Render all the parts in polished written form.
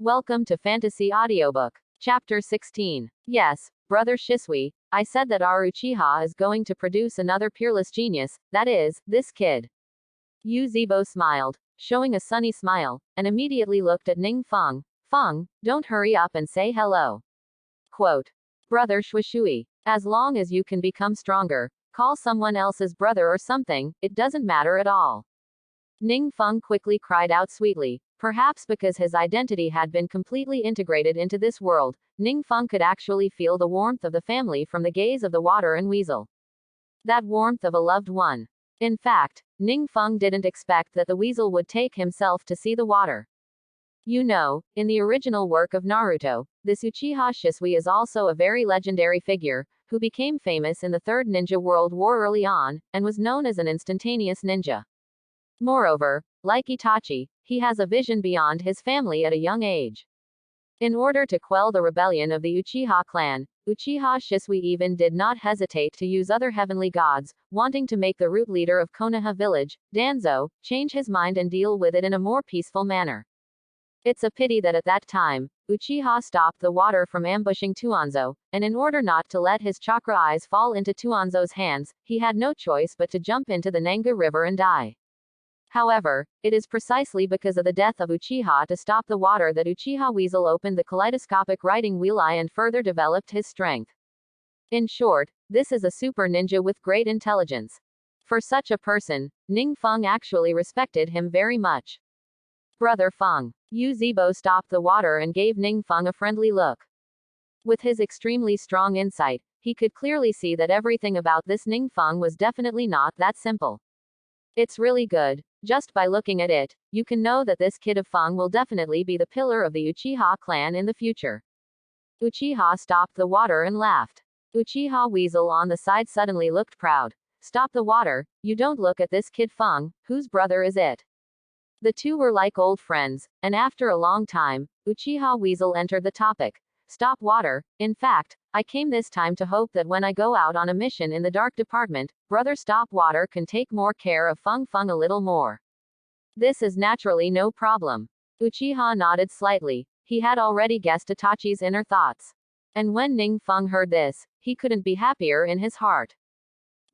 Welcome to Fantasy Audiobook. Chapter 16. Yes, Brother Shisui, I said that our Uchiha is going to produce another peerless genius, that is, this kid. Yuzebo smiled, showing a sunny smile, and immediately looked at Ning Feng. Feng, don't hurry up and say hello. Quote. Brother Shisui, as long as you can become stronger, call someone else's brother or something, it doesn't matter at all. Ning Feng quickly cried out sweetly. Perhaps because his identity had been completely integrated into this world, Ning Feng could actually feel the warmth of the family from the gaze of the water and weasel. That warmth of a loved one. In fact, Ning Feng didn't expect that the weasel would take himself to see the water. You know, in the original work of Naruto, this Uchiha Shisui is also a very legendary figure, who became famous in the Third Ninja World War early on, and was known as an instantaneous ninja. Moreover, like Itachi, he has a vision beyond his family at a young age. In order to quell the rebellion of the Uchiha clan, Uchiha Shisui even did not hesitate to use other heavenly gods, wanting to make the root leader of Konoha village, Danzo, change his mind and deal with it in a more peaceful manner. It's a pity that at that time, Uchiha stopped the water from ambushing Tuanzo, and in order not to let his chakra eyes fall into Tuanzo's hands, he had no choice but to jump into the Nanga River and die. However, it is precisely because of the death of Uchiha to stop the water that Uchiha Weasel opened the kaleidoscopic writing wheel eye and further developed his strength. In short, this is a super ninja with great intelligence. For such a person, Ning Feng actually respected him very much. Brother Feng. Yuzebo stopped the water and gave Ning Feng a friendly look. With his extremely strong insight, he could clearly see that everything about this Ning Feng was definitely not that simple. It's really good. Just by looking at it, you can know that this kid of Feng will definitely be the pillar of the Uchiha clan in the future. Uchiha stopped the water and laughed. Uchiha Weasel on the side suddenly looked proud. Stop the water, you don't look at this kid Feng, whose brother is it? The two were like old friends, and after a long time, Uchiha Weasel entered the topic. Stop water, in fact, I came this time to hope that when I go out on a mission in the dark department, Brother Stopwater can take more care of Feng Feng a little more. This is naturally no problem. Uchiha nodded slightly. He had already guessed Itachi's inner thoughts. And when Ning Feng heard this, he couldn't be happier in his heart.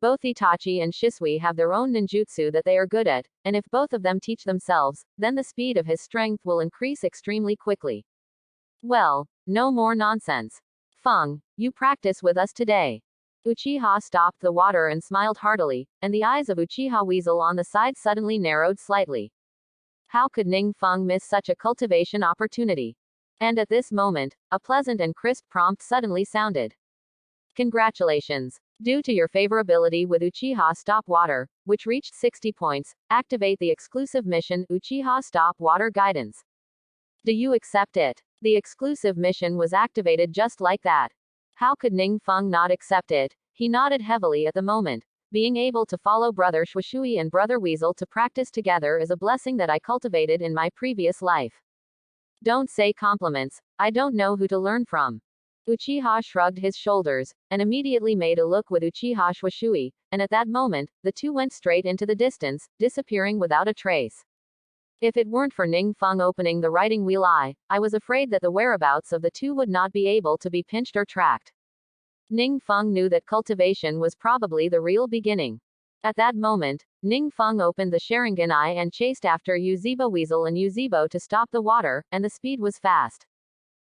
Both Itachi and Shisui have their own ninjutsu that they are good at, and if both of them teach themselves, then the speed of his strength will increase extremely quickly. Well, no more nonsense. Feng, you practice with us today. Uchiha stopped the water and smiled heartily, and the eyes of Uchiha Weasel on the side suddenly narrowed slightly. How could Ning Feng miss such a cultivation opportunity? And at this moment, a pleasant and crisp prompt suddenly sounded. Congratulations. Due to your favorability with Uchiha Stop Water, which reached 60 points, activate the exclusive mission Uchiha Stop Water Guidance. Do you accept it? The exclusive mission was activated just like that. How could Ning Feng not accept it? He nodded heavily at the moment. Being able to follow Brother Shisui and Brother Weasel to practice together is a blessing that I cultivated in my previous life. Don't say compliments, I don't know who to learn from. Uchiha shrugged his shoulders, and immediately made a look with Uchiha Shisui, and at that moment, the two went straight into the distance, disappearing without a trace. If it weren't for Ning Feng opening the writing wheel eye, I was afraid that the whereabouts of the two would not be able to be pinched or tracked. Ning Feng knew that cultivation was probably the real beginning. At that moment, Ning Feng opened the Sharingan eye and chased after Yuzebo Weasel and Yuzebo to stop the water, and the speed was fast.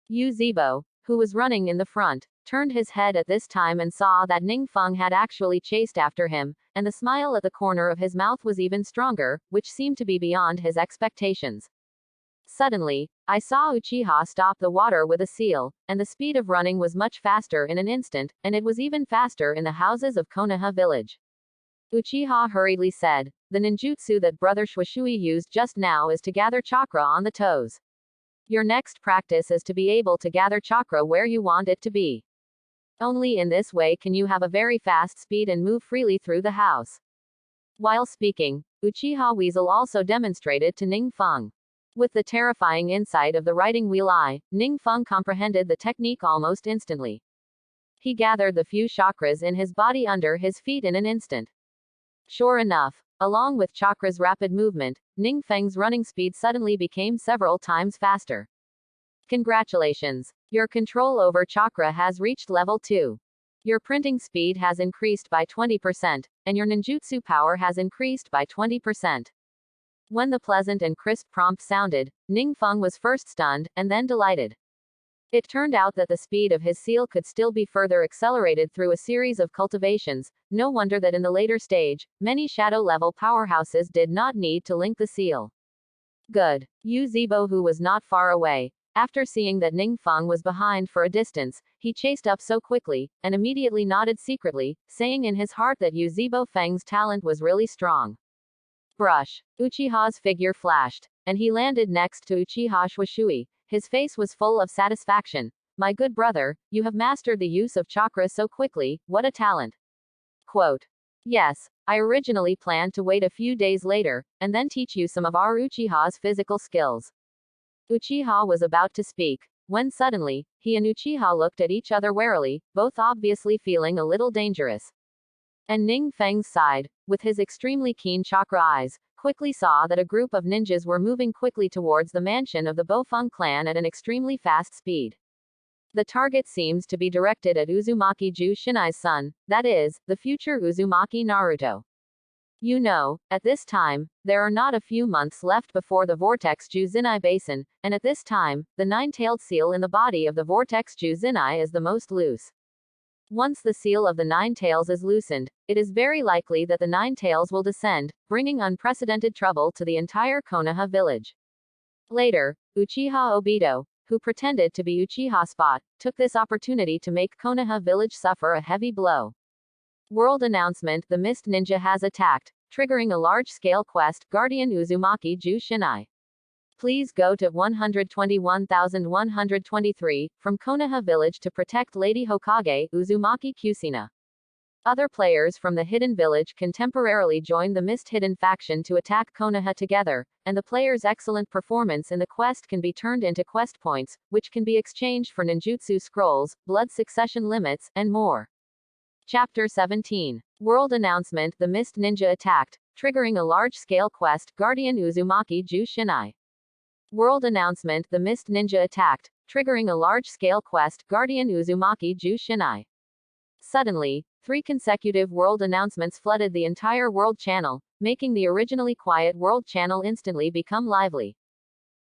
Yuzebo, who was running in the front, turned his head at this time and saw that Ning Feng had actually chased after him, and the smile at the corner of his mouth was even stronger, which seemed to be beyond his expectations. Suddenly, I saw Uchiha stop the water with a seal, and the speed of running was much faster in an instant, and it was even faster in the houses of Konoha village. Uchiha hurriedly said, the ninjutsu that Brother Shisui used just now is to gather chakra on the toes. Your next practice is to be able to gather chakra where you want it to be. Only in this way can you have a very fast speed and move freely through the house. While speaking, Uchiha Weasel also demonstrated to Ning Feng. With the terrifying insight of the writing wheel eye, Ning Feng comprehended the technique almost instantly. He gathered the few chakras in his body under his feet in an instant. Sure enough, along with chakra's rapid movement, Ning Feng's running speed suddenly became several times faster. Congratulations! Your control over chakra has reached level 2. Your printing speed has increased by 20%, and your ninjutsu power has increased by 20%. When the pleasant and crisp prompt sounded, Ning Feng was first stunned, and then delighted. It turned out that the speed of his seal could still be further accelerated through a series of cultivations. No wonder that in the later stage, many shadow-level powerhouses did not need to link the seal. Good. Yu Zibo, who was not far away, after seeing that Ning Feng was behind for a distance, he chased up so quickly, and immediately nodded secretly, saying in his heart that Yu Zibo Feng's talent was really strong. Brush. Uchiha's figure flashed, and he landed next to Uchiha Shuishui. His face was full of satisfaction. My good brother, you have mastered the use of chakra so quickly, what a talent. Quote. Yes, I originally planned to wait a few days later, and then teach you some of our Uchiha's physical skills. Uchiha was about to speak, when suddenly, he and Uchiha looked at each other warily, both obviously feeling a little dangerous. And Ning Feng's side, with his extremely keen chakra eyes, quickly saw that a group of ninjas were moving quickly towards the mansion of the Bofeng clan at an extremely fast speed. The target seems to be directed at Uzumaki Ju Shinai's son, that is, the future Uzumaki Naruto. You know, at this time, there are not a few months left before the Vortex Juzinai Basin, and at this time, the nine-tailed seal in the body of the Vortex Juzinai is the most loose. Once the seal of the nine tails is loosened, it is very likely that the nine tails will descend, bringing unprecedented trouble to the entire Konoha village. Later, Uchiha Obito, who pretended to be Uchiha Spot, took this opportunity to make Konoha village suffer a heavy blow. World announcement: the Mist Ninja has attacked, triggering a large-scale quest, Guardian Uzumaki Ju Shinai. Please go to 121,123, from Konoha village to protect Lady Hokage, Uzumaki Kusina. Other players from the Hidden Village can temporarily join the Mist Hidden faction to attack Konoha together, and the player's excellent performance in the quest can be turned into quest points, which can be exchanged for ninjutsu scrolls, blood succession limits, and more. Chapter 17. World announcement: the Mist Ninja attacked, triggering a large-scale quest, Guardian Uzumaki Ju Shinai. World announcement: the Mist Ninja attacked, triggering a large-scale quest, Guardian Uzumaki Ju Shinai. Suddenly, 3 consecutive world announcements flooded the entire world channel, making the originally quiet world channel instantly become lively.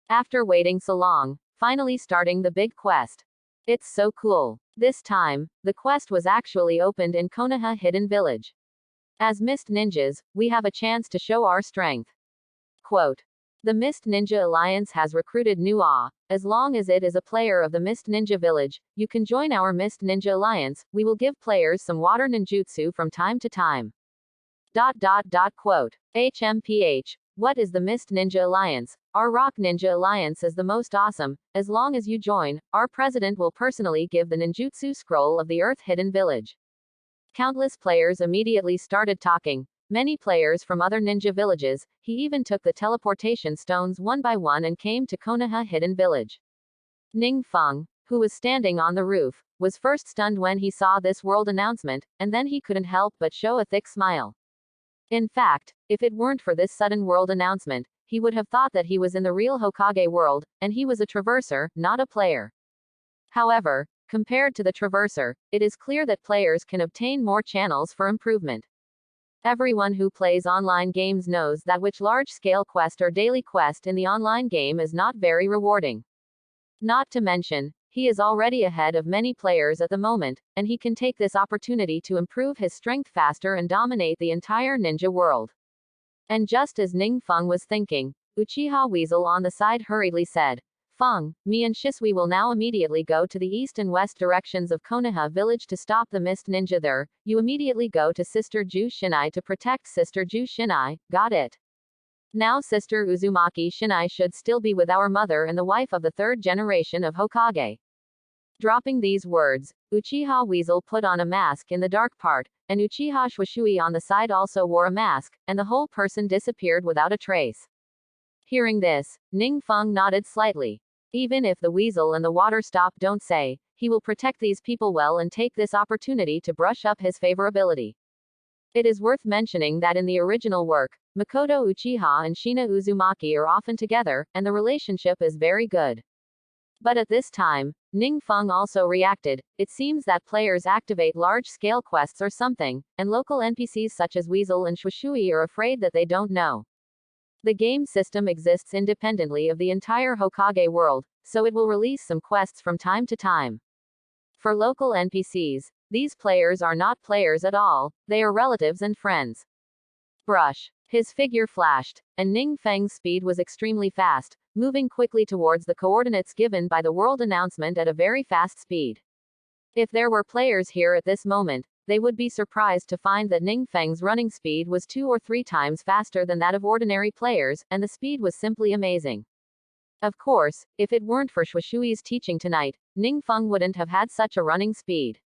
After waiting so long, finally starting the big quest. It's so cool. This time, the quest was actually opened in Konoha Hidden Village. As Mist Ninjas, we have a chance to show our strength. Quote. The Mist Ninja Alliance has recruited new as long as it is a player of the Mist Ninja Village, you can join our Mist Ninja Alliance. We will give players some water ninjutsu from time to time. Quote. HMPH. What is the Mist Ninja Alliance? Our Rock Ninja Alliance is the most awesome. As long as you join, our president will personally give the ninjutsu scroll of the Earth Hidden Village. Countless players immediately started talking. Many players from other ninja villages. He even took the teleportation stones one by one and came to Konoha Hidden Village. Ning Feng, who was standing on the roof, was first stunned when he saw this world announcement, and then he couldn't help but show a thick smile. In fact, if it weren't for this sudden world announcement, he would have thought that he was in the real Hokage world, and he was a traverser, not a player. However, compared to the traverser, it is clear that players can obtain more channels for improvement. Everyone who plays online games knows that which large-scale quest or daily quest in the online game is not very rewarding. Not to mention, he is already ahead of many players at the moment, and he can take this opportunity to improve his strength faster and dominate the entire ninja world. And just as Ning Feng was thinking, Uchiha Weasel on the side hurriedly said, Feng, me and Shisui will now immediately go to the east and west directions of Konoha village to stop the Mist Ninja there. You immediately go to Sister Ju Shinai to protect Sister Ju Shinai, got it? Now Sister Uzumaki Shinai should still be with our mother and the wife of the 3rd generation of Hokage. Dropping these words, Uchiha Weasel put on a mask in the dark part, and Uchiha Shuishui on the side also wore a mask, and the whole person disappeared without a trace. Hearing this, Ning Feng nodded slightly. Even if the weasel and the water stop don't say, he will protect these people well and take this opportunity to brush up his favorability. It is worth mentioning that in the original work, Makoto Uchiha and Shina Uzumaki are often together, and the relationship is very good. But at this time, Ning Feng also reacted. It seems that players activate large-scale quests or something, and local NPCs such as Weasel and Shui are afraid that they don't know. The game system exists independently of the entire Hokage world, so it will release some quests from time to time. For local NPCs, these players are not players at all, they are relatives and friends. Brush. His figure flashed, and Ning Feng's speed was extremely fast, moving quickly towards the coordinates given by the world announcement at a very fast speed. If there were players here at this moment, they would be surprised to find that Ning Feng's running speed was 2 or 3 times faster than that of ordinary players, and the speed was simply amazing. Of course, if it weren't for Shui's teaching tonight, Ning Feng wouldn't have had such a running speed.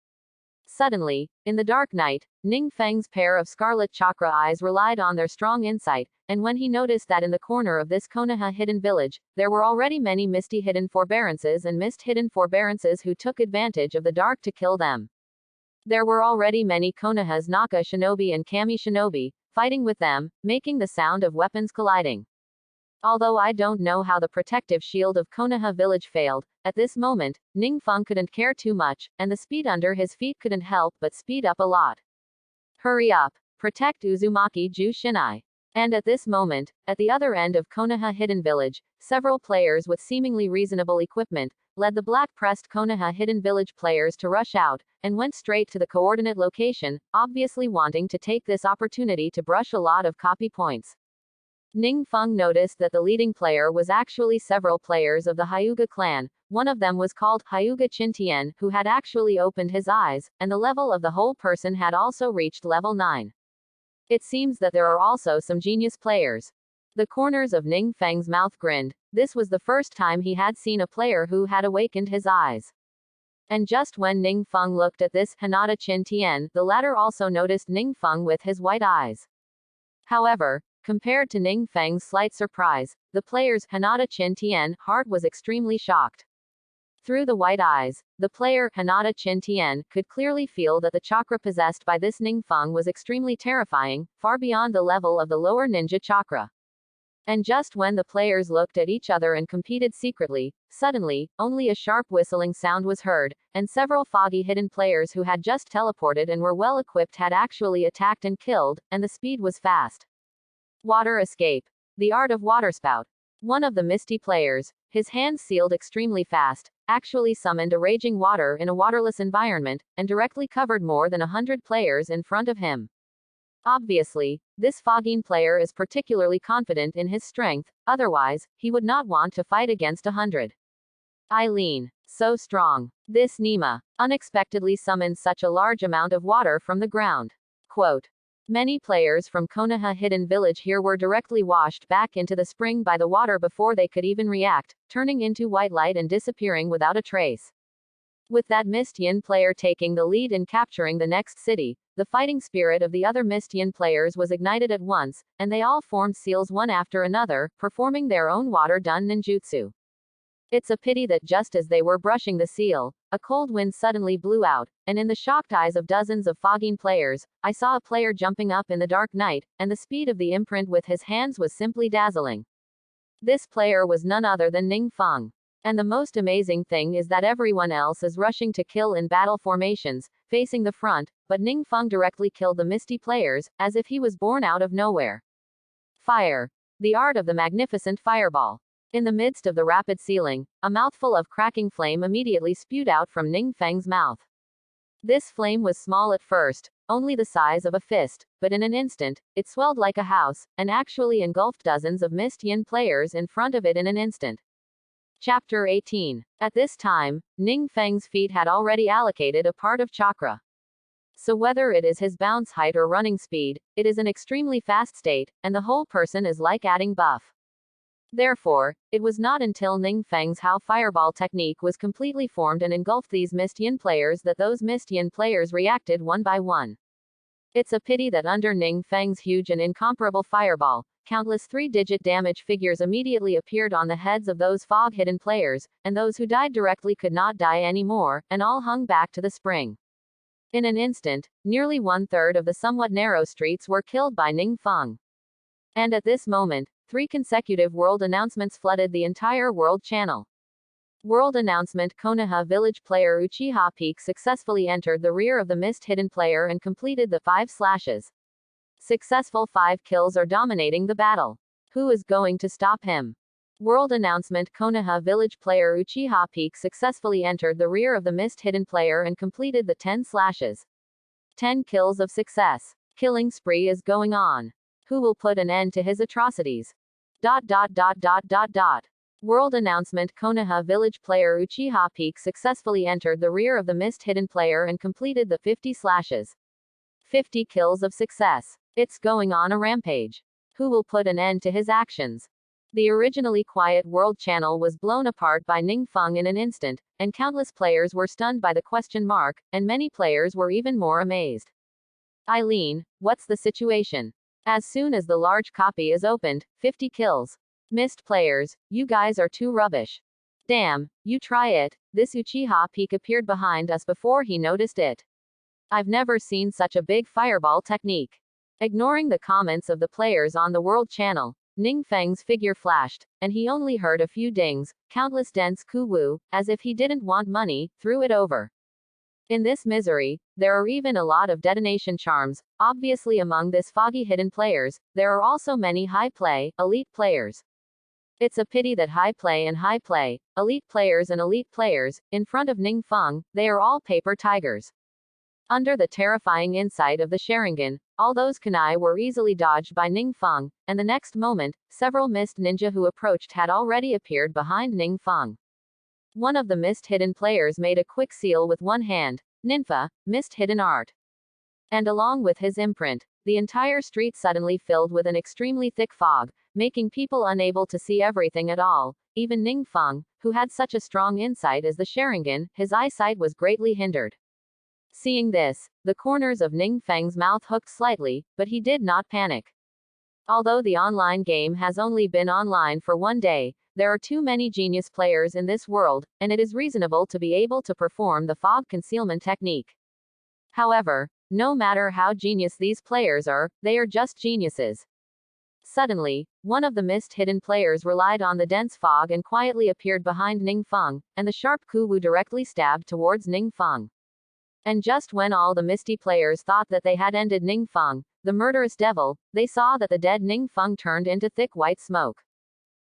Suddenly, in the dark night, Ning Feng's pair of scarlet chakra eyes relied on their strong insight, and when he noticed that in the corner of this Konoha hidden village, there were already many misty hidden forbearances and mist hidden forbearances who took advantage of the dark to kill them. There were already many Konoha's Naka shinobi and Kami shinobi, fighting with them, making the sound of weapons colliding. Although I don't know how the protective shield of Konoha village failed, at this moment, Ning Feng couldn't care too much, and the speed under his feet couldn't help but speed up a lot. Hurry up! Protect Uzumaki Ju Shinai. And at this moment, at the other end of Konoha Hidden Village, several players with seemingly reasonable equipment led the black-pressed Konoha Hidden Village players to rush out, and went straight to the coordinate location, obviously wanting to take this opportunity to brush a lot of copy points. Ning Feng noticed that the leading player was actually several players of the Hyuga clan. One of them was called Hyuga Qintian, who had actually opened his eyes, and the level of the whole person had also reached level 9. It seems that there are also some genius players. The corners of Ning Feng's mouth grinned. This was the first time he had seen a player who had awakened his eyes. And just when Ning Feng looked at this Hanada Qintian, the latter also noticed Ning Feng with his white eyes. However, compared to Ning Feng's slight surprise, the player's Hanada Qintian heart was extremely shocked. Through the white eyes, the player, Hanada Qintian, could clearly feel that the chakra possessed by this Ning Feng was extremely terrifying, far beyond the level of the lower ninja chakra. And just when the players looked at each other and competed secretly, suddenly, only a sharp whistling sound was heard, and several foggy hidden players who had just teleported and were well equipped had actually attacked and killed, and the speed was fast. Water escape. The art of waterspout. One of the misty players, his hands sealed extremely fast, actually summoned a raging water in a waterless environment, and directly covered more than 100 players in front of him. Obviously, this Fogging player is particularly confident in his strength, otherwise, he would not want to fight against 100. Eileen. So strong. This Nima unexpectedly summoned such a large amount of water from the ground. Quote. Many players from Konoha Hidden Village here were directly washed back into the spring by the water before they could even react, turning into white light and disappearing without a trace. With that Mist Yin player taking the lead in capturing the next city, the fighting spirit of the other Mist Yin players was ignited at once, and they all formed seals one after another, performing their own water-done ninjutsu. It's a pity that just as they were brushing the seal, a cold wind suddenly blew out, and in the shocked eyes of dozens of Fogging players, I saw a player jumping up in the dark night, and the speed of the imprint with his hands was simply dazzling. This player was none other than Ning Feng. And the most amazing thing is that everyone else is rushing to kill in battle formations, facing the front, but Ning Feng directly killed the misty players, as if he was born out of nowhere. Fire. The art of the magnificent fireball. In the midst of the rapid sealing, a mouthful of cracking flame immediately spewed out from Ning Feng's mouth. This flame was small at first, only the size of a fist, but in an instant, it swelled like a house, and actually engulfed dozens of Mist Yin players in front of it in an instant. Chapter 18. At this time, Ning Feng's feet had already allocated a part of chakra. So whether it is his bounce height or running speed, it is an extremely fast state, and the whole person is like adding buff. Therefore, it was not until Ning Feng's How Fireball technique was completely formed and engulfed these Mist Yin players that those Mist Yin players reacted one by one. It's a pity that under Ning Feng's huge and incomparable fireball, countless 3-digit damage figures immediately appeared on the heads of those fog-hidden players, and those who died directly could not die anymore, and all hung back to the spring. In an instant, nearly 1/3 of the somewhat narrow streets were killed by Ning Feng. And at this moment, 3 consecutive world announcements flooded the entire world channel. World announcement: Konoha Village player Uchiha Peak successfully entered the rear of the mist hidden player and completed the 5 slashes. Successful 5 kills are dominating the battle. Who is going to stop him? World announcement: Konoha Village player Uchiha Peak successfully entered the rear of the mist hidden player and completed the 10 slashes. 10 kills of success. Killing spree is going on. Who will put an end to his atrocities? World announcement: Konoha Village player Uchiha Peak successfully entered the rear of the mist hidden player and completed the 50 slashes. 50 kills of success. It's going on a rampage. Who will put an end to his actions? The originally quiet World channel was blown apart by Ning Feng in an instant, and countless players were stunned by the question mark, and many players were even more amazed. Eileen, what's the situation? As soon as the large copy is opened, 50 kills. Missed players, you guys are too rubbish. Damn, you try it. This Uchiha Peak appeared behind us before he noticed it. I've never seen such a big fireball technique. Ignoring the comments of the players on the World channel, Ning Feng's figure flashed, and he only heard a few dings, countless dense kuwu, as if he didn't want money, threw it over. In this misery, there are even a lot of detonation charms. Obviously among this foggy hidden players, there are also many high play, elite players. It's a pity that high play, elite players, in front of Ning Feng, they are all paper tigers. Under the terrifying insight of the Sharingan, all those kunai were easily dodged by Ning Feng, and the next moment, several mist ninja who approached had already appeared behind Ning Feng. One of the mist hidden players made a quick seal with one hand, Ninfa, mist hidden art. And along with his imprint, the entire street suddenly filled with an extremely thick fog, making people unable to see everything at all. Even Ning Feng, who had such a strong insight as the Sharingan, his eyesight was greatly hindered. Seeing this, the corners of Ning Feng's mouth hooked slightly, but he did not panic. Although the online game has only been online for 1 day, there are too many genius players in this world, and it is reasonable to be able to perform the fog concealment technique. However, no matter how genius these players are, they are just geniuses. Suddenly, one of the mist hidden players relied on the dense fog and quietly appeared behind Ning Feng, and the sharp kuwu directly stabbed towards Ning Feng. And just when all the misty players thought that they had ended Ning Feng, the murderous devil, they saw that the dead Ning Feng turned into thick white smoke.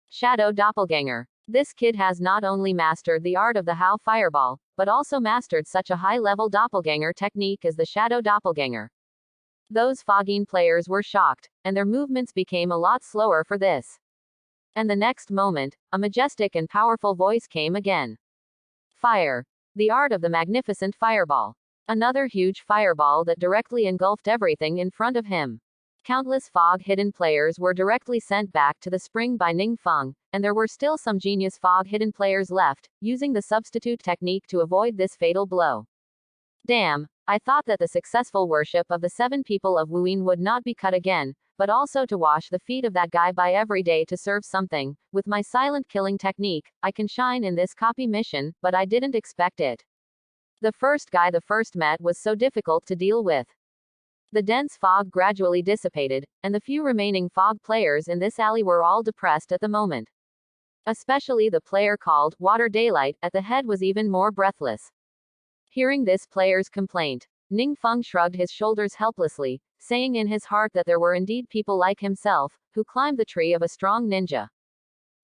Shadow Doppelganger. This kid has not only mastered the art of the Hao Fireball, but also mastered such a high-level doppelganger technique as the Shadow Doppelganger. Those Fogging players were shocked, and their movements became a lot slower for this. And the next moment, a majestic and powerful voice came again. Fire. The art of the magnificent fireball. Another huge fireball that directly engulfed everything in front of him. Countless fog-hidden players were directly sent back to the spring by Ning Feng, and there were still some genius fog-hidden players left, using the substitute technique to avoid this fatal blow. Damn, I thought that the successful worship of the 7 people of Wuyin would not be cut again, but also to wash the feet of that guy by every day to serve something. With my silent killing technique, I can shine in this copy mission, but I didn't expect it. The first guy the first met was so difficult to deal with. The dense fog gradually dissipated, and the few remaining fog players in this alley were all depressed at the moment. Especially the player called Water Daylight at the head was even more breathless. Hearing this player's complaint, Ning Feng shrugged his shoulders helplessly, saying in his heart that there were indeed people like himself, who climbed the tree of a strong ninja.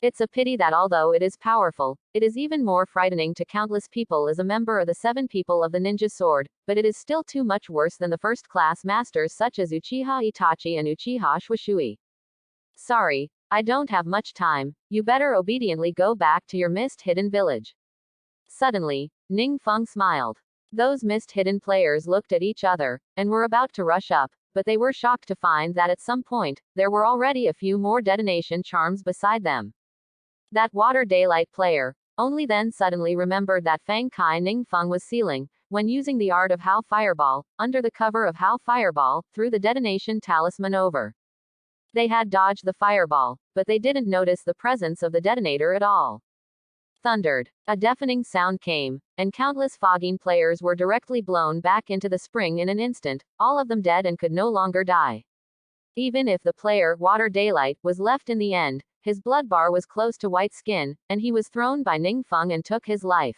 It's a pity that although it is powerful, it is even more frightening to countless people as a member of the 7 people of the ninja sword, but it is still too much worse than the first-class masters such as Uchiha Itachi and Uchiha Shuishui. Sorry, I don't have much time, you better obediently go back to your mist-hidden village. Suddenly, Ning Feng smiled. Those mist-hidden players looked at each other, and were about to rush up, but they were shocked to find that at some point, there were already a few more detonation charms beside them. That Water Daylight player only then suddenly remembered that Fang Kai Ning Feng was sealing, when using the art of Hao Fireball, under the cover of Hao Fireball, threw the detonation talisman over. They had dodged the fireball, but they didn't notice the presence of the detonator at all. Thundered. A deafening sound came, and countless fogging players were directly blown back into the spring in an instant, all of them dead and could no longer die. Even if the player, Water Daylight, was left in the end, his blood bar was close to white skin, and he was thrown by Ningfeng and took his life.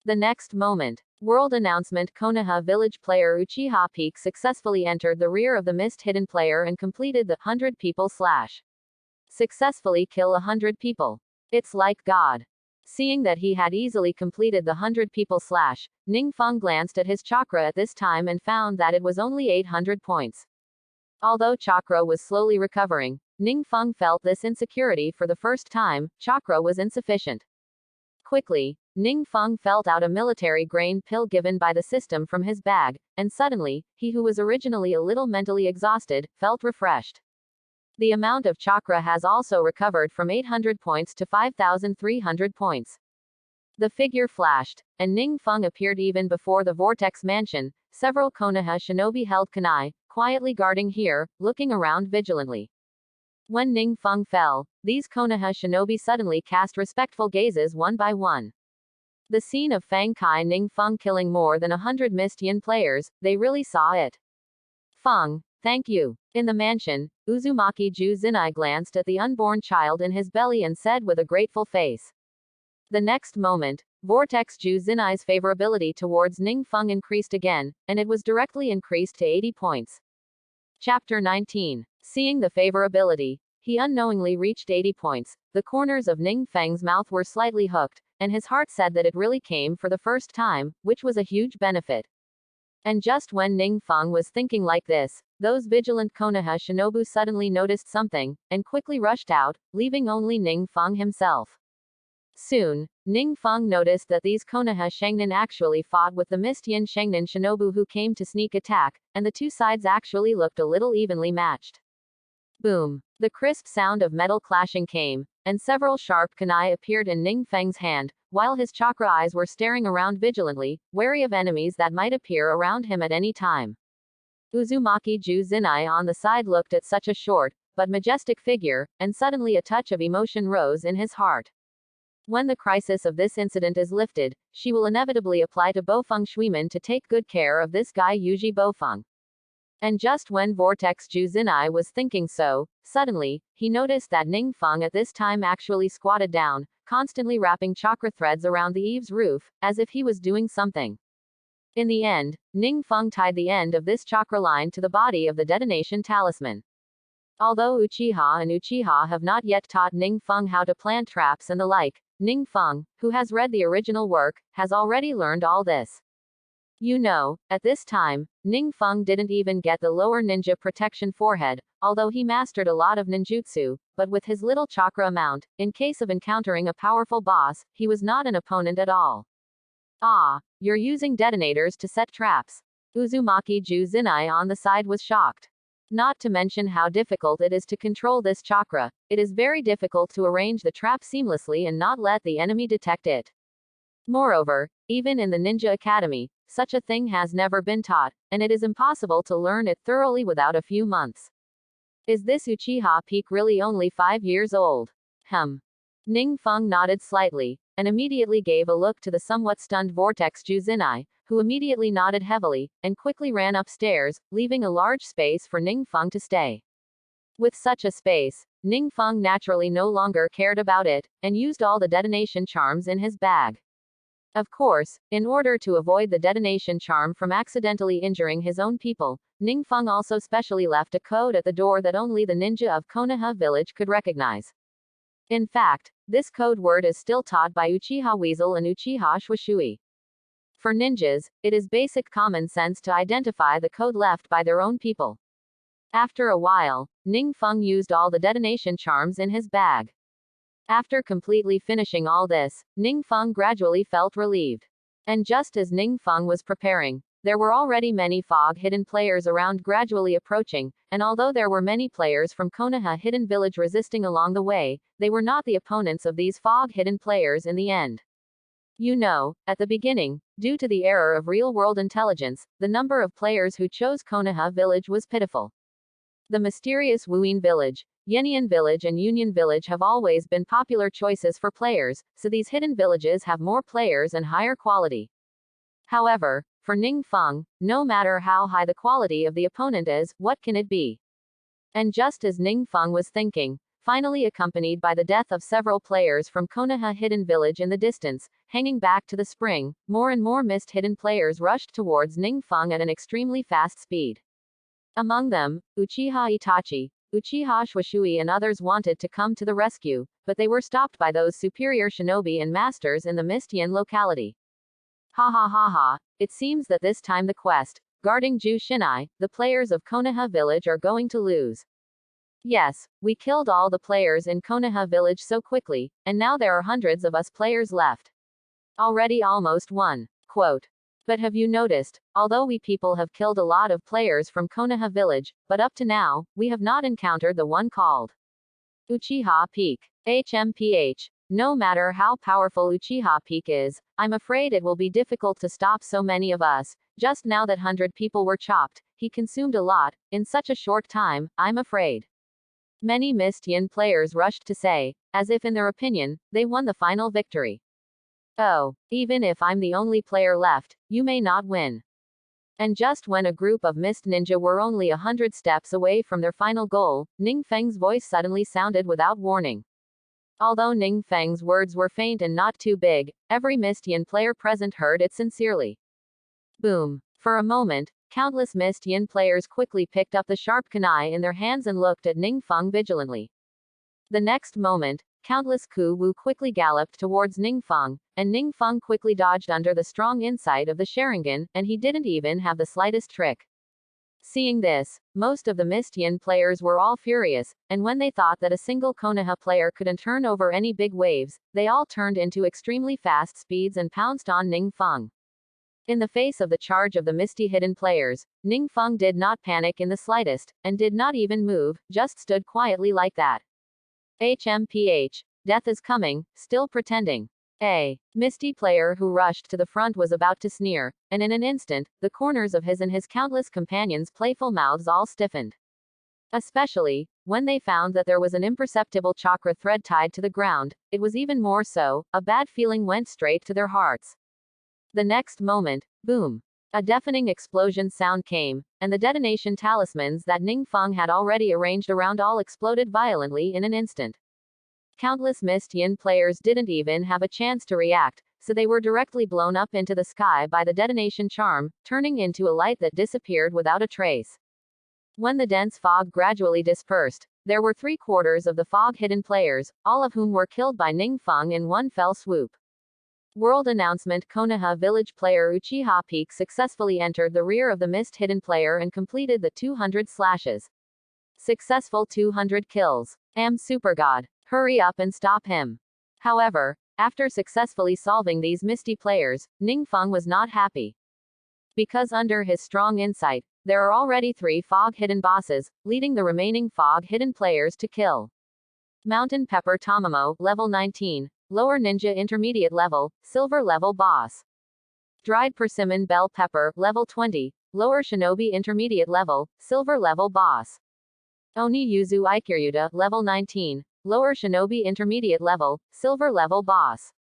The next moment, world announcement: Konoha village player Uchiha Peak successfully entered the rear of the mist hidden player and completed the 100 people slash. Successfully kill 100 people. It's like God. Seeing that he had easily completed the 100 people slash, Ningfeng glanced at his chakra at this time and found that it was only 800 points. Although chakra was slowly recovering, Ningfeng felt this insecurity for the first time: chakra was insufficient. Quickly, Ningfeng felt out a military grain pill given by the system from his bag, and suddenly, he who was originally a little mentally exhausted, felt refreshed. The amount of chakra has also recovered from 800 points to 5,300 points. The figure flashed, and Ningfeng appeared even before the Vortex Mansion. Several Konoha shinobi held kunai, quietly guarding here, looking around vigilantly. When Ningfeng fell, these Konoha shinobi suddenly cast respectful gazes one by one. The scene of Fang Kai Ningfeng killing more than 100 Mist Yin players, they really saw it. Feng, thank you. In the mansion, Uzumaki Ju Zinai glanced at the unborn child in his belly and said with a grateful face. The next moment, Vortex Ju Zinai's favorability towards Ningfeng increased again, and it was directly increased to 80 points. Chapter 19. Seeing the favorability, he unknowingly reached 80 points. The corners of Ningfeng's mouth were slightly hooked, and his heart said that it really came for the first time, which was a huge benefit. And just when Ningfeng was thinking like this, those vigilant Konoha shinobu suddenly noticed something, and quickly rushed out, leaving only Ningfeng himself. Soon, Ningfeng noticed that these Konoha Shangnin actually fought with the Mist Yin Shangnin shinobu who came to sneak attack, and the two sides actually looked a little evenly matched. Boom! The crisp sound of metal clashing came, and several sharp kunai appeared in Ningfeng's hand, while his chakra eyes were staring around vigilantly, wary of enemies that might appear around him at any time. Uzumaki Ju Zinai on the side looked at such a short, but majestic figure, and suddenly a touch of emotion rose in his heart. When the crisis of this incident is lifted, she will inevitably apply to Bofeng Shuiman to take good care of this guy Yuji Bofeng. And just when Vortex Ju Zinai was thinking so, suddenly, he noticed that Ningfeng at this time actually squatted down, constantly wrapping chakra threads around the eaves roof, as if he was doing something. In the end, Ningfeng tied the end of this chakra line to the body of the detonation talisman. Although Uchiha and Uchiha have not yet taught Ningfeng how to plant traps and the like, Ningfeng, who has read the original work, has already learned all this. You know, at this time, Ningfeng didn't even get the lower ninja protection forehead, although he mastered a lot of ninjutsu, but with his little chakra amount, in case of encountering a powerful boss, he was not an opponent at all. Ah, you're using detonators to set traps. Uzumaki Ju Zinai on the side was shocked. Not to mention how difficult it is to control this chakra, it is very difficult to arrange the trap seamlessly and not let the enemy detect it. Moreover, even in the Ninja Academy, such a thing has never been taught, and it is impossible to learn it thoroughly without a few months. Is this Uchiha Peak really only 5 years old? Ningfeng nodded slightly, and immediately gave a look to the somewhat stunned Vortex Ju Zinai, who immediately nodded heavily, and quickly ran upstairs, leaving a large space for Ningfeng to stay. With such a space, Ningfeng naturally no longer cared about it, and used all the detonation charms in his bag. Of course, in order to avoid the detonation charm from accidentally injuring his own people, Ningfeng also specially left a code at the door that only the ninja of Konoha village could recognize. In fact, this code word is still taught by Uchiha Weasel and Uchiha Shuishui. For ninjas, it is basic common sense to identify the code left by their own people. After a while, Ningfeng used all the detonation charms in his bag. After completely finishing all this, Ningfeng gradually felt relieved. And just as Ningfeng was preparing, there were already many fog hidden players around gradually approaching, and although there were many players from Konoha Hidden Village resisting along the way, they were not the opponents of these fog hidden players in the end. You know, at the beginning, due to the error of real-world intelligence, the number of players who chose Konoha Village was pitiful. The mysterious Wuyin Village, Yenian Village and Union Village have always been popular choices for players, so these hidden villages have more players and higher quality. However, for Ningfeng, no matter how high the quality of the opponent is, what can it be? And just as Ningfeng was thinking, finally accompanied by the death of several players from Konoha Hidden Village in the distance, hanging back to the spring, more and more mist hidden players rushed towards Ningfeng at an extremely fast speed. Among them, Uchiha Itachi, Uchiha Shuishui and others wanted to come to the rescue, but they were stopped by those superior shinobi and masters in the Mist-yin locality. Ha ha ha ha, it seems that this time the quest, guarding Ju Shinai, the players of Konoha Village are going to lose. Yes, we killed all the players in Konoha Village so quickly, and now there are hundreds of us players left. Already almost one. Quote. But have you noticed, although we people have killed a lot of players from Konoha Village, but up to now, we have not encountered the one called Uchiha Peak. HMPH. No matter how powerful Uchiha Peak is, I'm afraid it will be difficult to stop so many of us. Just now that 100 people were chopped, he consumed a lot, in such a short time, I'm afraid. Many Mist-yin players rushed to say, as if in their opinion, they won the final victory. Oh, even if I'm the only player left, you may not win. And just when a group of Mist Ninja were only 100 steps away from their final goal, Ning Feng's voice suddenly sounded without warning. Although Ning Feng's words were faint and not too big, every Mist-yin player present heard it sincerely. Boom. For a moment, countless Mist-yin players quickly picked up the sharp kunai in their hands and looked at Ning Feng vigilantly. The next moment, countless Ku Wu quickly galloped towards Ning Feng, and Ning Feng quickly dodged under the strong insight of the Sharingan, and he didn't even have the slightest trick. Seeing this, most of the Mist-yin players were all furious, and when they thought that a single Konoha player couldn't turn over any big waves, they all turned into extremely fast speeds and pounced on Ning Feng. In the face of the charge of the misty hidden players, Ning Feng did not panic in the slightest, and did not even move, just stood quietly like that. HMPH. Death is coming, still pretending. A misty player who rushed to the front was about to sneer, and in an instant, the corners of his and his countless companions' playful mouths all stiffened. Especially, when they found that there was an imperceptible chakra thread tied to the ground, it was even more so, a bad feeling went straight to their hearts. The next moment, boom. A deafening explosion sound came, and the detonation talismans that Ning Feng had already arranged around all exploded violently in an instant. Countless Mist-yin players didn't even have a chance to react, so they were directly blown up into the sky by the detonation charm, turning into a light that disappeared without a trace. When the dense fog gradually dispersed, there were 3/4 of the fog-hidden players, all of whom were killed by Ning Feng in one fell swoop. World announcement: Konoha Village player Uchiha Peak successfully entered the rear of the mist-hidden player and completed the 200 slashes. Successful 200 kills. Super God. Hurry up and stop him. However, after successfully solving these misty players, Ning Feng was not happy. Because under his strong insight, there are already 3 fog-hidden bosses, leading the remaining fog-hidden players to kill. Mountain Pepper Tamamo, level 19. Lower Ninja Intermediate level, Silver level boss. Dried Persimmon Bell Pepper, level 20. Lower Shinobi Intermediate level, Silver level boss. Oni Yuzu Ikiryuta, level 19. Lower Shinobi Intermediate level, Silver level boss.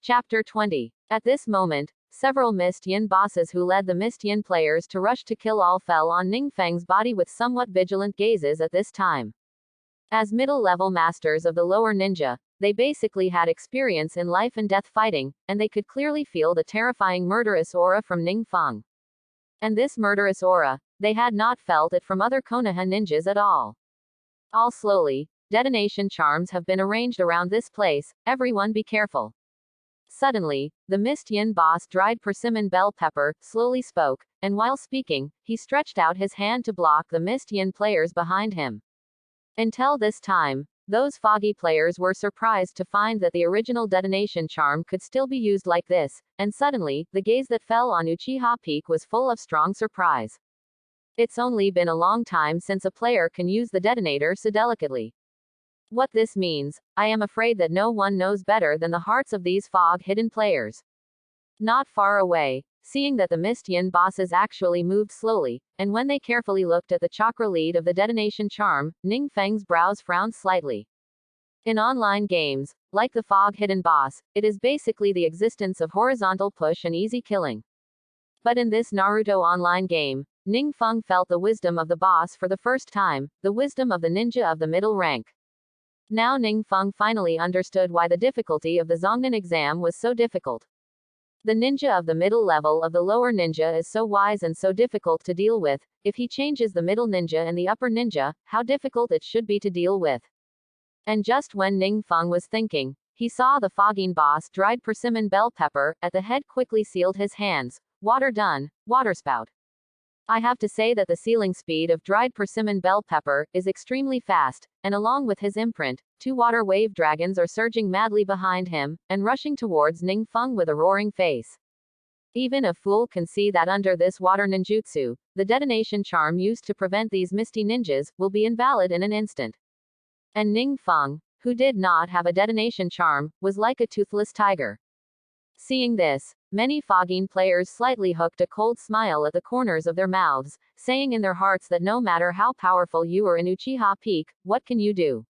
Chapter 20. At this moment, several Mist-yin bosses who led the Mist-yin players to rush to kill all fell on Ning Feng's body with somewhat vigilant gazes at this time. As middle-level masters of the lower ninja, they basically had experience in life and death fighting, and they could clearly feel the terrifying murderous aura from Ning Feng. And this murderous aura, they had not felt it from other Konoha ninjas at all. All slowly, detonation charms have been arranged around this place, everyone be careful. Suddenly, the Mist-yin boss Dried Persimmon Bell Pepper slowly spoke, and while speaking, he stretched out his hand to block the Mist-yin players behind him. Until this time, those foggy players were surprised to find that the original detonation charm could still be used like this, and suddenly, the gaze that fell on Uchiha Peak was full of strong surprise. It's only been a long time since a player can use the detonator so delicately. What this means, I am afraid that no one knows better than the hearts of these fog-hidden players. Not far away, seeing that the Mist-yin bosses actually moved slowly, and when they carefully looked at the chakra lead of the detonation charm, Ning Feng's brows frowned slightly. In online games, like the fog-hidden boss, it is basically the existence of horizontal push and easy killing. But in this Naruto online game, Ning Feng felt the wisdom of the boss for the first time, the wisdom of the ninja of the middle rank. Now Ningfeng finally understood why the difficulty of the Zongnan exam was so difficult. The ninja of the middle level of the lower ninja is so wise and so difficult to deal with. If he changes the middle ninja and the upper ninja, how difficult it should be to deal with. And just when Ningfeng was thinking, he saw the fogging boss, dried persimmon bell pepper, at the head quickly sealed his hands. Water done, waterspout. I have to say that the sealing speed of dried persimmon bell pepper is extremely fast, and along with his imprint, 2 water wave dragons are surging madly behind him, and rushing towards Ningfeng with a roaring face. Even a fool can see that under this water ninjutsu, the detonation charm used to prevent these misty ninjas will be invalid in an instant. And Ningfeng, who did not have a detonation charm, was like a toothless tiger. Seeing this, many fogging players slightly hooked a cold smile at the corners of their mouths, saying in their hearts that no matter how powerful you are in Uchiha Peak, what can you do?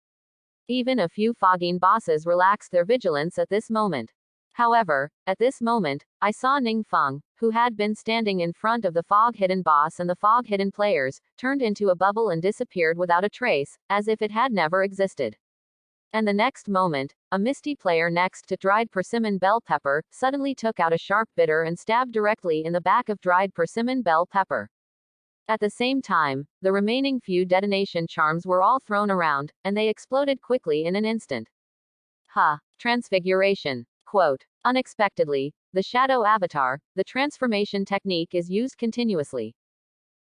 Even a few fogging bosses relaxed their vigilance at this moment. However, at this moment, I saw Ningfeng, who had been standing in front of the fog-hidden boss and the fog-hidden players, turned into a bubble and disappeared without a trace, as if it had never existed. And the next moment, a misty player next to dried persimmon bell pepper suddenly took out a sharp bitter and stabbed directly in the back of dried persimmon bell pepper. At the same time, the remaining few detonation charms were all thrown around, and they exploded quickly in an instant. Transfiguration. Quote. Unexpectedly, the shadow avatar, the transformation technique is used continuously.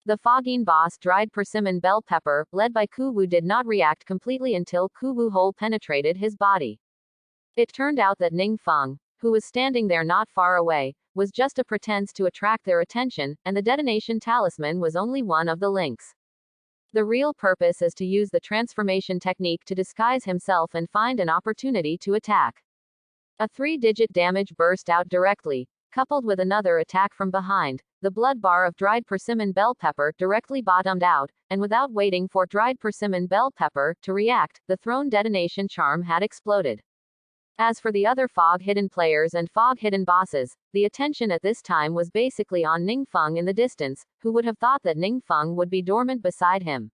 The fogging boss dried persimmon bell pepper, led by Kuwu, did not react completely until Kuwu hole penetrated his body. It turned out that Ningfeng, who was standing there not far away, was just a pretense to attract their attention, and the detonation talisman was only one of the links. The real purpose is to use the transformation technique to disguise himself and find an opportunity to attack. A 3-digit damage burst out directly, coupled with another attack from behind. The blood bar of dried persimmon bell pepper directly bottomed out, and without waiting for dried persimmon bell pepper to react, the thrown detonation charm had exploded. As for the other fog-hidden players and fog-hidden bosses, the attention at this time was basically on Ningfeng in the distance, who would have thought that Ningfeng would be dormant beside him.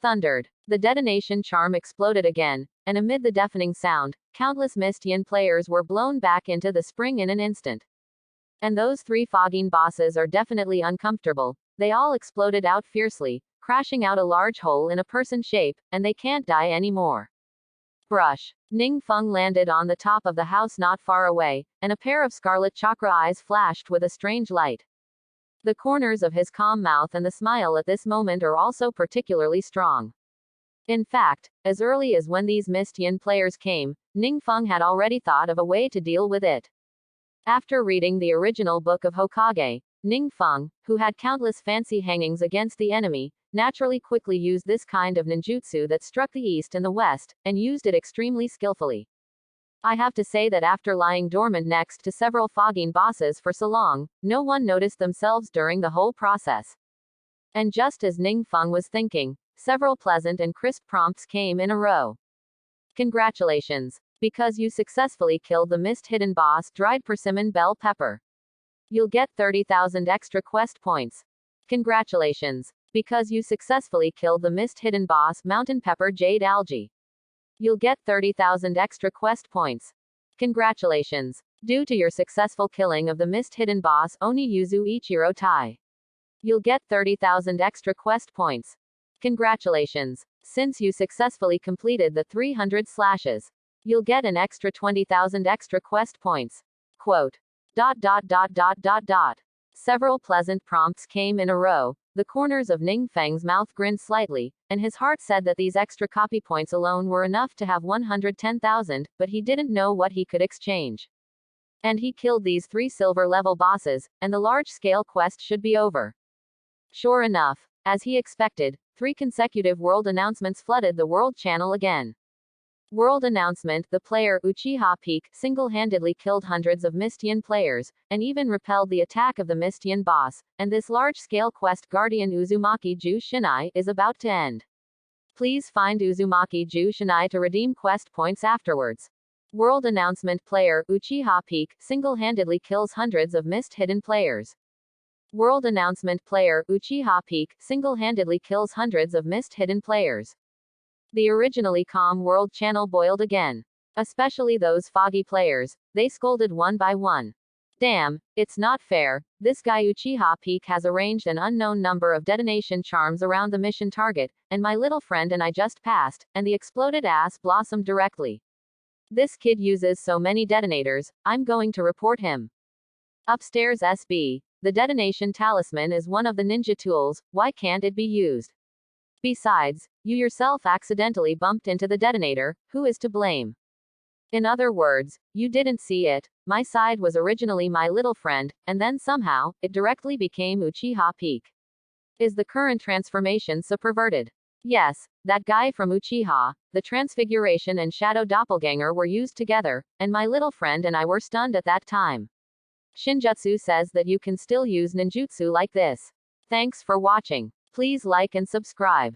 Thundered. The detonation charm exploded again, and amid the deafening sound, countless Mistian players were blown back into the spring in an instant. And those 3 fogging bosses are definitely uncomfortable. They all exploded out fiercely, crashing out a large hole in a person shape, and they can't die anymore. Brush. Ningfeng landed on the top of the house not far away, and a pair of scarlet chakra eyes flashed with a strange light. The corners of his calm mouth and the smile at this moment are also particularly strong. In fact, as early as when these Mistian players came, Ningfeng had already thought of a way to deal with it. After reading the original book of Hokage, Ningfeng, who had countless fancy hangings against the enemy, naturally quickly used this kind of ninjutsu that struck the east and the west, and used it extremely skillfully. I have to say that after lying dormant next to several fogging bosses for so long, no one noticed themselves during the whole process. And just as Ningfeng was thinking, several pleasant and crisp prompts came in a row. Congratulations! Because you successfully killed the mist-hidden boss, dried persimmon bell pepper. You'll get 30,000 extra quest points. Congratulations! Because you successfully killed the mist-hidden boss, mountain pepper jade algae. You'll get 30,000 extra quest points. Congratulations! Due to your successful killing of the mist-hidden boss, Oni Yuzu Ichiro Tai. You'll get 30,000 extra quest points. Congratulations! Since you successfully completed the 300 slashes. You'll get an extra 20,000 extra quest points. Quote. Several pleasant prompts came in a row. The corners of Ningfeng's mouth grinned slightly, and his heart said that these extra copy points alone were enough to have 110,000, but he didn't know what he could exchange. And he killed these 3 silver-level bosses, and the large-scale quest should be over. Sure enough, as he expected, 3 consecutive world announcements flooded the world channel again. World announcement: the player Uchiha Peak single-handedly killed hundreds of Mistian players, and even repelled the attack of the Mistian boss, and this large-scale quest Guardian Uzumaki Ju Shinai is about to end. Please find Uzumaki Ju Shinai to redeem quest points afterwards. World announcement: player Uchiha Peak single-handedly kills hundreds of mist-hidden players. World announcement: player Uchiha Peak single-handedly kills hundreds of mist-hidden players. The originally calm world channel boiled again. Especially those foggy players, they scolded one by one. Damn, it's not fair. This guy Uchiha Peak has arranged an unknown number of detonation charms around the mission target, and my little friend and I just passed, and the exploded ass blossomed directly. This kid uses so many detonators, I'm going to report him. Upstairs SB. The detonation talisman is one of the ninja tools, why can't it be used? Besides, you yourself accidentally bumped into the detonator, who is to blame? In other words, you didn't see it. My side was originally my little friend, and then somehow, it directly became Uchiha Peak. Is the current transformation so perverted? Yes, that guy from Uchiha, the transfiguration and shadow doppelganger were used together, and my little friend and I were stunned at that time. Shinjutsu says that you can still use ninjutsu like this. Thanks for watching. Please like and subscribe.